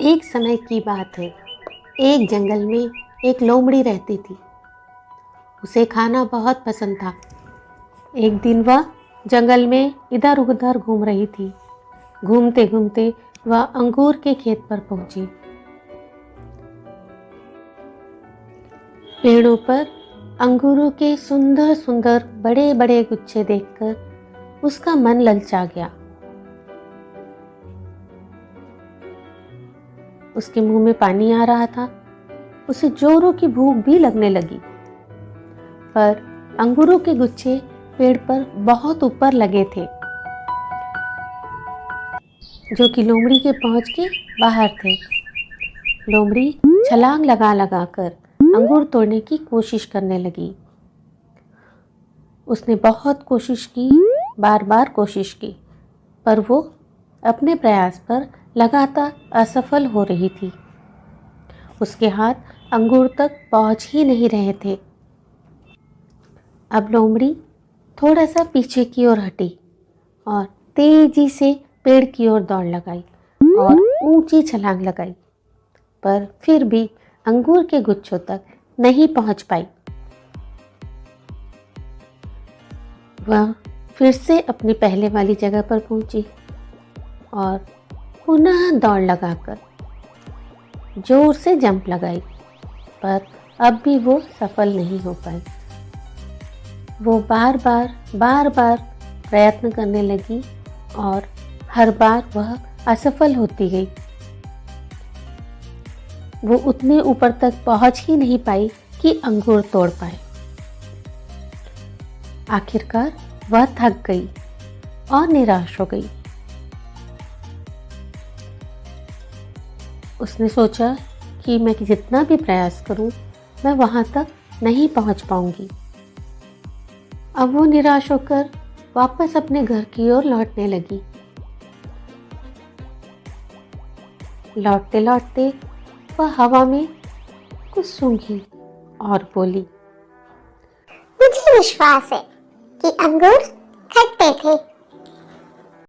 एक समय की बात है। एक जंगल में एक लोमड़ी रहती थी। उसे खाना बहुत पसंद था। एक दिन वह जंगल में इधर उधर घूम रही थी। घूमते घूमते वह अंगूर के खेत पर पहुंची। पेड़ों पर अंगूरों के सुंदर सुंदर बड़े बड़े गुच्छे देखकर उसका मन ललचा गया। उसके मुंह में पानी आ रहा था। उसे जोरों की भूख भी लगने लगी। पर अंगूरों के गुच्छे पेड़ पर बहुत ऊपर लगे थे, जो कि लोमड़ी के पहुंच के बाहर थे। लोमड़ी छलांग लगा लगा कर अंगूर तोड़ने की कोशिश करने लगी। उसने बहुत कोशिश की, बार बार कोशिश की, पर वो अपने प्रयास पर लगातार असफल हो रही थी। उसके हाथ अंगूर तक पहुंच ही नहीं रहे थे। अब लोमड़ी थोड़ा सा पीछे की ओर हटी और तेजी से पेड़ की ओर दौड़ लगाई और ऊंची छलांग लगाई, पर फिर भी अंगूर के गुच्छों तक नहीं पहुंच पाई। वह फिर से अपनी पहले वाली जगह पर पहुंची और पुनः दौड़ लगाकर जोर से जंप लगाई, पर अब भी वो सफल नहीं हो पाई। वो बार बार प्रयत्न करने लगी और हर बार वह असफल होती गई। वो उतने ऊपर तक पहुंच ही नहीं पाई कि अंगूर तोड़ पाए। आखिरकार वह थक गई और निराश हो गई। उसने सोचा कि मैं जितना भी प्रयास करूं, मैं वहां तक नहीं पहुंच पाऊंगी। अब वो निराश होकर वापस अपने घर की ओर लौटने लगी। लौटते लौटते वह हवा में कुछ सूंघी और बोली, मुझे विश्वास है कि अंगूर खट्टे थे।